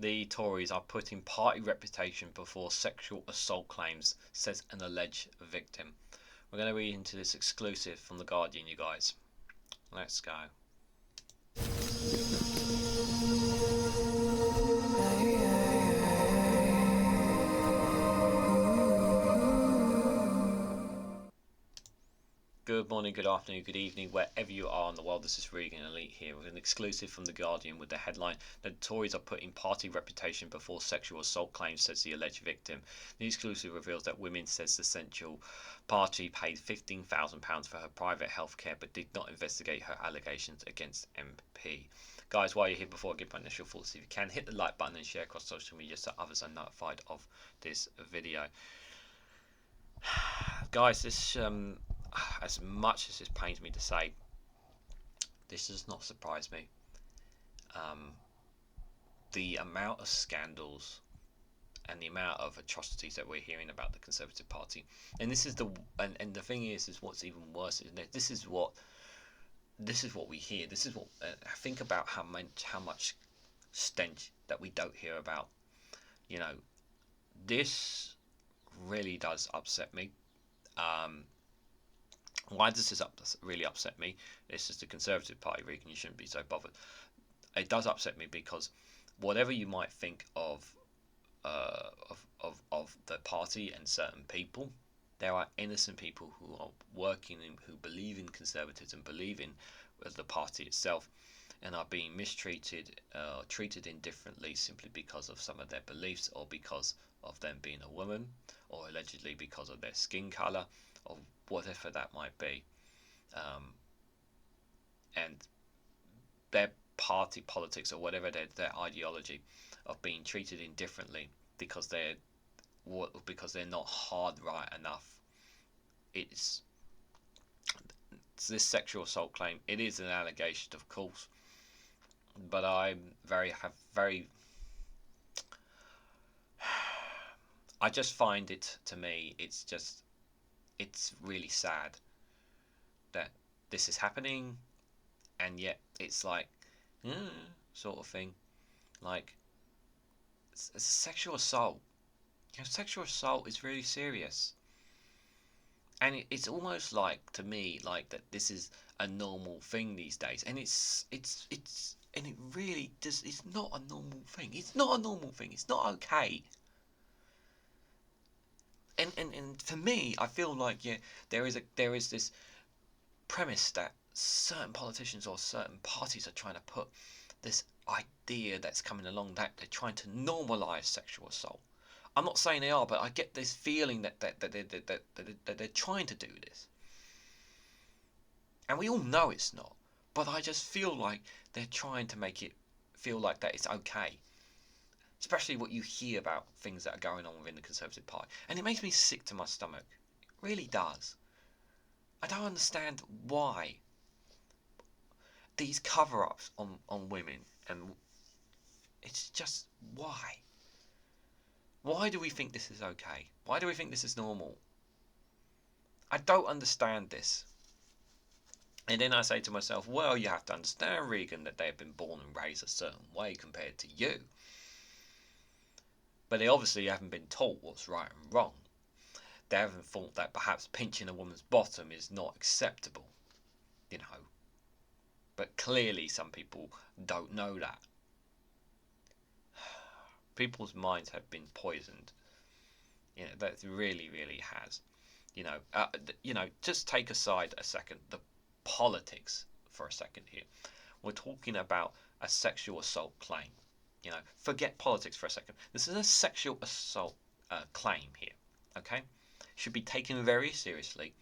The Tories are putting party reputation before sexual assault claims, says an alleged victim. We're going to read into this exclusive from The Guardian, you guys. Let's go. Good morning, good afternoon, good evening, wherever you are in the world. This is Regan Elite here with an exclusive from The Guardian with the headline, "The Tories are putting party reputation before sexual assault claims," says the alleged victim. The exclusive reveals that Women says the Central Party paid £15,000 for her private health care but did not investigate her allegations against MP. Guys, while you're here, before I give my initial thoughts, if you can, hit the like button and share across social media so others are notified of this video. Guys, this as much as this pains me to say, this does not surprise me. The amount of scandals and the amount of atrocities that we're hearing about the Conservative Party, and this is and the thing is what's even worse is that this is what we hear. This is what think about how much stench that we don't hear about. You know, this really does upset me. Why does this really upset me? It's just the Conservative Party, Regan. You shouldn't be so bothered. It does upset me because whatever you might think of the party and certain people, there are innocent people who are working and who believe in conservatism, believe in the party itself, and are being mistreated, treated indifferently simply because of some of their beliefs, or because of them being a woman, or allegedly because of their skin colour, or whatever that might be. And their party politics, or whatever their ideology, of being treated indifferently because they're not hard right enough. It's this sexual assault claim. It is an allegation, of course, but I just find it, to me, it's really sad that this is happening, and yet it's like, sort of thing, like it's sexual assault. Sexual assault is really serious, and it's almost like, to me, like that this is a normal thing these days, and and it really does. It's not a normal thing. It's not a normal thing. It's not okay. And for me, I feel like there is this premise that certain politicians or certain parties are trying to put this idea that's coming along, that they're trying to normalise sexual assault. I'm not saying they are, but I get this feeling that they're trying to do this, and we all know it's not. But I just feel like they're trying to make it feel like that it's okay. Especially what you hear about things that are going on within the Conservative Party. And it makes me sick to my stomach. It really does. I don't understand why these cover-ups on women, and it's just why. Why do we think this is okay? Why do we think this is normal? I don't understand this. And then I say to myself, well, you have to understand, Regan, that they have been born and raised a certain way compared to you. But they obviously haven't been taught what's right and wrong. They haven't thought that perhaps pinching a woman's bottom is not acceptable, But clearly some people don't know that. People's minds have been poisoned. That really, really has. Just take aside a second the politics for a second here. We're talking about a sexual assault claim. Forget politics for a second. This is a sexual assault claim here, okay? Should be taken very seriously,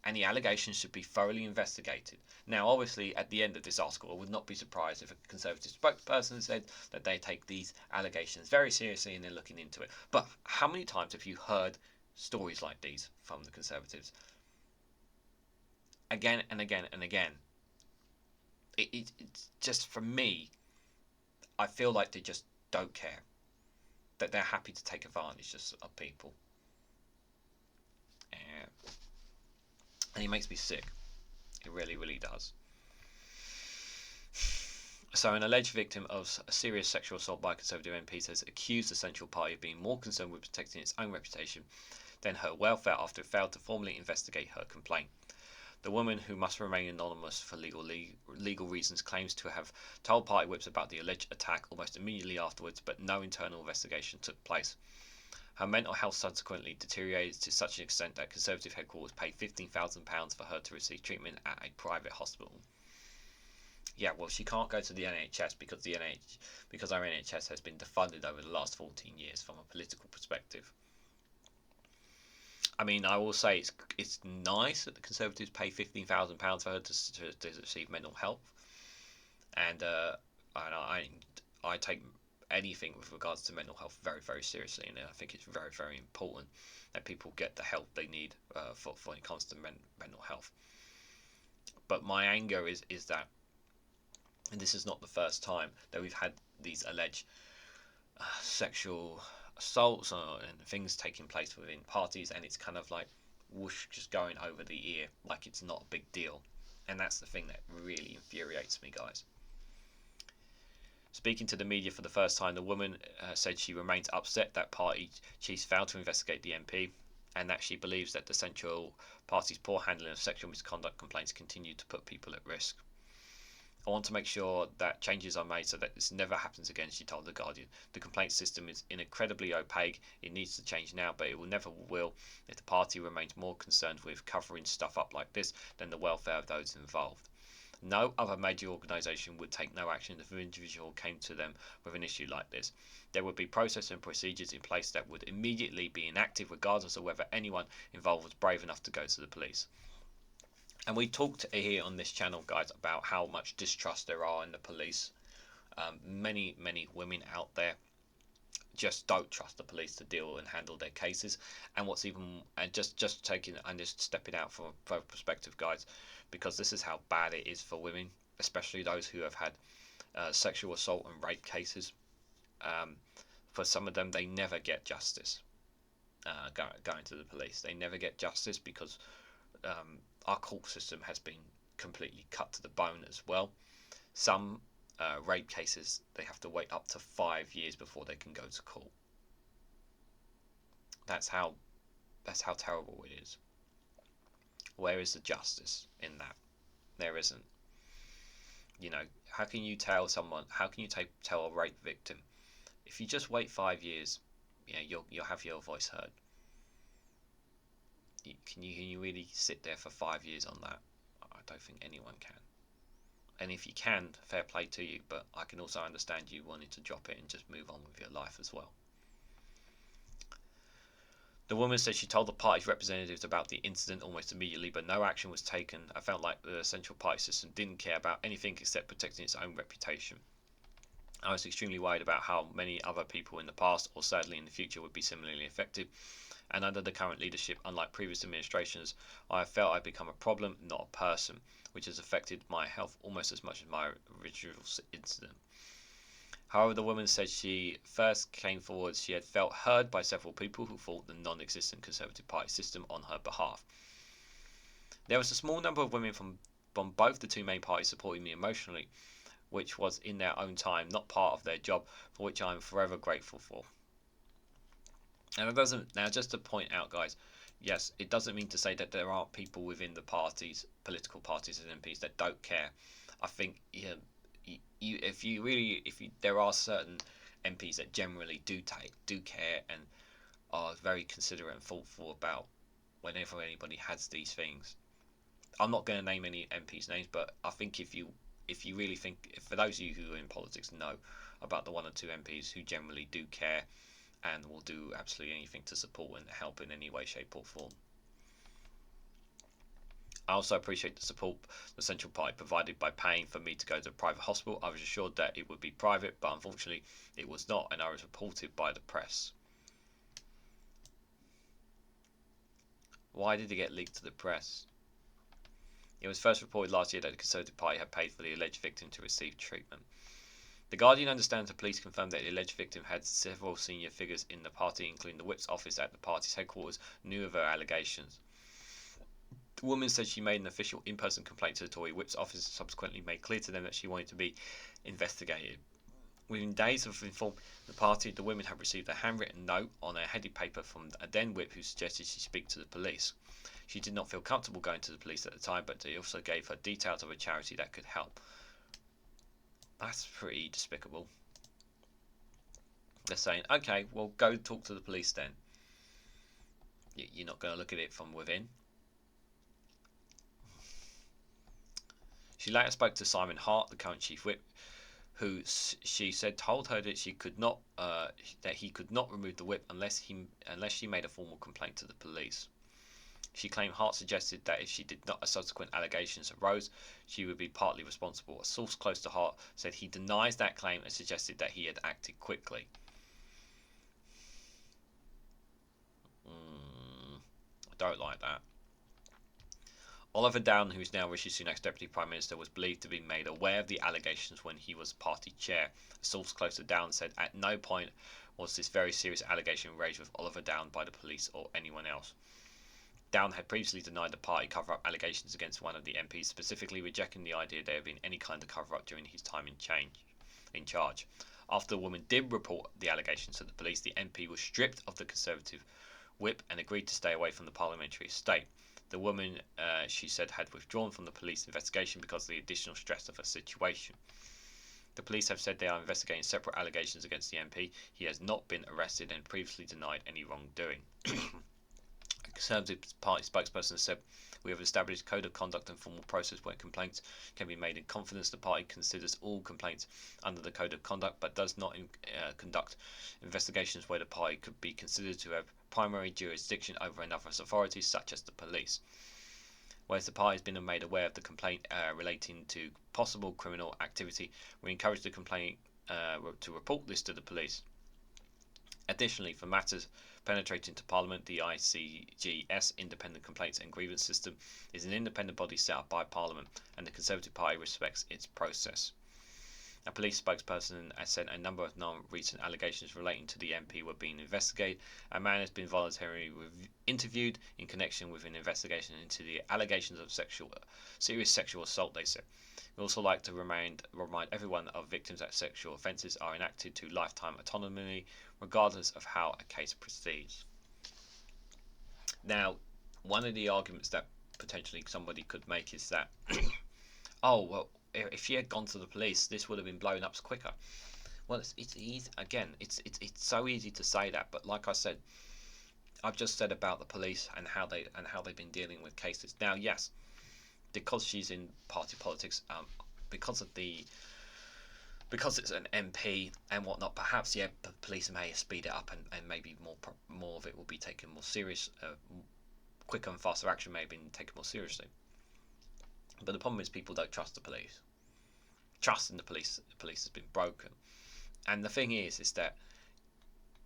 and the allegations should be thoroughly investigated. Now, obviously, at the end of this article, I would not be surprised if a Conservative spokesperson said that they take these allegations very seriously and they're looking into it. But how many times have you heard stories like these from the Conservatives? Again and again and again. It's just, for me, I feel like they just don't care. That they're happy to take advantage of people. And it makes me sick. It really, really does. So, an alleged victim of a serious sexual assault by a Conservative MP has accused the Central Party of being more concerned with protecting its own reputation than her welfare after it failed to formally investigate her complaint. The woman, who must remain anonymous for legal reasons, claims to have told party whips about the alleged attack almost immediately afterwards, but no internal investigation took place. Her mental health subsequently deteriorated to such an extent that Conservative headquarters paid £15,000 for her to receive treatment at a private hospital. Yeah, well, she can't go to the NHS because our NHS has been defunded over the last 14 years from a political perspective. I mean, I will say it's nice that the Conservatives pay £15,000 for her to receive mental health, and I take anything with regards to mental health very, very seriously, and I think it's very, very important that people get the help they need for when it comes to mental health. But my anger is that, and this is not the first time that we've had these alleged sexual assaults and things taking place within parties, and it's kind of like whoosh, just going over the ear like it's not a big deal. And that's the thing that really infuriates me, guys. Speaking to the media for the first time, the woman said she remains upset that party chiefs failed to investigate the MP, and that she believes that the Central Party's poor handling of sexual misconduct complaints continue to put people at risk. I want to make sure that changes are made so that this never happens again, she told The Guardian. The complaint system is incredibly opaque. It needs to change now, but it will never will if the party remains more concerned with covering stuff up like this than the welfare of those involved. No other major organisation would take no action if an individual came to them with an issue like this. There would be process and procedures in place that would immediately be enacted regardless of whether anyone involved was brave enough to go to the police. And we talked here on this channel, guys, about how much distrust there are in the police. Many women out there just don't trust the police to deal and handle their cases. And what's even, and just taking and just stepping out from a perspective, guys, because this is how bad it is for women, especially those who have had sexual assault and rape cases. For some of them, they never get justice. Going to the police, they never get justice because our court system has been completely cut to the bone as well. Some rape cases, they have to wait up to 5 years before they can go to court. That's how terrible it is. Where is the justice in that? There isn't. You know, how can you tell a rape victim, if you just wait 5 years, you'll have your voice heard? Can you really sit there for 5 years on that? I don't think anyone can. And if you can, fair play to you, but I can also understand you wanting to drop it and just move on with your life as well. The woman said she told the party's representatives about the incident almost immediately, but no action was taken. I felt like the Central Party system didn't care about anything except protecting its own reputation. I was extremely worried about how many other people in the past, or sadly in the future, would be similarly affected. And under the current leadership, unlike previous administrations, I have felt I've become a problem, not a person, which has affected my health almost as much as my original incident. However, the woman said she first came forward she had felt heard by several people who fought the non-existent Conservative Party system on her behalf. There was a small number of women from both the two main parties supporting me emotionally, which was in their own time not part of their job, for which I am forever grateful for. And it doesn't, now just to point out, guys, yes, it doesn't mean to say that there aren't people within the parties, political parties and MPs that don't care. I think there are certain MPs that generally do care and are very considerate and thoughtful about whenever anybody has these things. I'm not going to name any MPs' names, but I think if you really think, for those of you who are in politics know about the one or two MPs who generally do care and will do absolutely anything to support and help in any way, shape or form. I also appreciate the support the Central Party provided by paying for me to go to a private hospital. I was assured that it would be private, but unfortunately it was not, and I was reported by the press. Why did it get leaked to the press? It was first reported last year that the Conservative Party had paid for the alleged victim to receive treatment. The Guardian understands the police confirmed that the alleged victim had several senior figures in the party, including the Whip's office at the party's headquarters, knew of her allegations. The woman said she made an official in-person complaint to the Tory Whip's office, subsequently made clear to them that she wanted to be investigated. Within days of informing the party, the women had received a handwritten note on a headed paper from a then whip who suggested she speak to the police. She did not feel comfortable going to the police at the time, but they also gave her details of a charity that could help. That's pretty despicable. They're saying, okay, well, go talk to the police then. You're not going to look at it from within. She later spoke to Simon Hart, the current chief whip, who she said told her that he could not remove the whip unless she made a formal complaint to the police. She claimed Hart suggested that if she did not, subsequent allegations arose, she would be partly responsible. A source close to Hart said he denies that claim and suggested that he had acted quickly. I don't like that. Oliver Dowden, who is now Rishi Sunak's Deputy Prime Minister, was believed to be made aware of the allegations when he was party chair. A source close to Dowden said at no point was this very serious allegation raised with Oliver Dowden by the police or anyone else. Dowden had previously denied the party cover-up allegations against one of the MPs, specifically rejecting the idea there had been any kind of cover-up during his time in charge. After the woman did report the allegations to the police, the MP was stripped of the Conservative whip and agreed to stay away from the parliamentary estate. The woman, she said, had withdrawn from the police investigation because of the additional stress of her situation. The police have said they are investigating separate allegations against the MP. He has not been arrested and previously denied any wrongdoing. A Conservative Party spokesperson said, "We have established a code of conduct and formal process where complaints can be made in confidence. The party considers all complaints under the code of conduct, but does not conduct investigations where the party could be considered to have primary jurisdiction over another's authorities, such as the police. Whereas the party has been made aware of the complaint relating to possible criminal activity, we encourage the complaint to report this to the police. Additionally, for matters penetrating to Parliament, the ICGS, Independent Complaints and Grievance System, is an independent body set up by Parliament, and the Conservative Party respects its process." A police spokesperson has said a number of non-recent allegations relating to the MP were being investigated. A man has been voluntarily interviewed in connection with an investigation into the allegations of serious sexual assault, they said. "We also like to remind everyone of victims that sexual offences are enacted to lifetime autonomy, regardless of how a case proceeds." Now, one of the arguments that potentially somebody could make is that, oh, well, if she had gone to the police, this would have been blown up quicker. Well, it's easy. Again, it's so easy to say that, but like I said, I've just said about the police and how they've been dealing with cases. Now, yes, because she's in party politics, because it's an MP and whatnot, perhaps the police may speed it up and maybe more of it will be taken more serious, quicker and faster action may have been taken more seriously. But the problem is people don't trust the police. Trust in the police has been broken. And the thing is that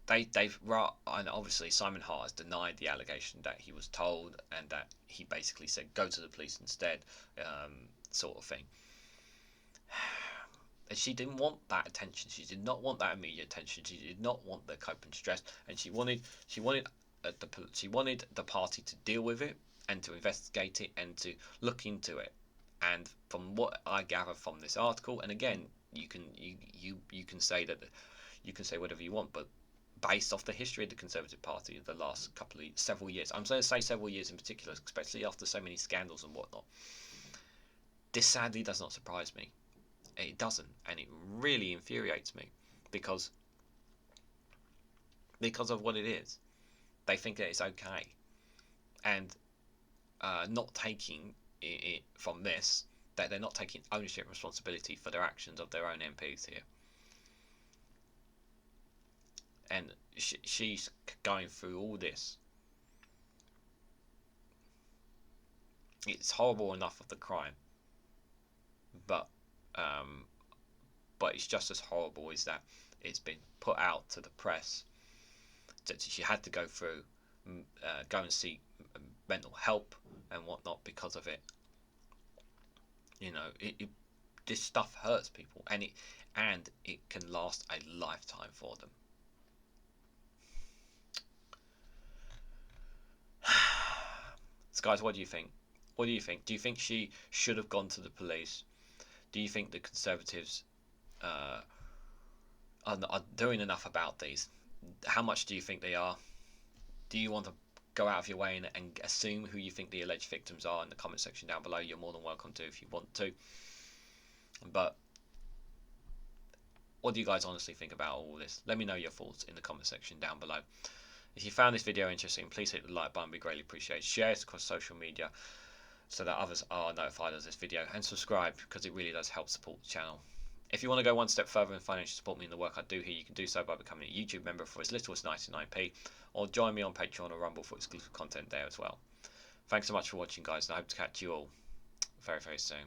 and obviously Simon Hart has denied the allegation that he was told, and that he basically said go to the police instead, sort of thing. And she didn't want that attention. She did not want that immediate attention. She did not want the cope and stress, and she wanted the party to deal with it and to investigate it and to look into it. And from what I gather from this article, and again, you can say whatever you want, but based off the history of the Conservative Party of the last several years, I'm going to say several years in particular, especially after so many scandals and whatnot, this sadly does not surprise me. It doesn't, and it really infuriates me because of what it is. They think that it's okay, and not taking it from this, that they're not taking ownership and responsibility for their actions of their own MPs here. And she's going through all this. It's horrible enough of the crime, but it's just as horrible is that it's been put out to the press that she had to go and seek mental help and whatnot because of it. You know, this stuff hurts people, and it can last a lifetime for them. So guys, what do you think? What do you think? Do you think she should have gone to the police? Do you think the Conservatives uh, are doing enough about these? How much do you think they are? Do you want to go out of your way and assume who you think the alleged victims are in the comment section down below? You're more than welcome to if you want to. But what do you guys honestly think about all this? Let me know your thoughts in the comment section down below. If you found this video interesting, please hit the like button, we greatly appreciate it. Share it across social media so that others are notified of this video, and subscribe because it really does help support the channel. If you want to go one step further and financially support me in the work I do here, you can do so by becoming a YouTube member for as little as 99p, or join me on Patreon or Rumble for exclusive content there as well. Thanks so much for watching, guys, and I hope to catch you all very, very soon.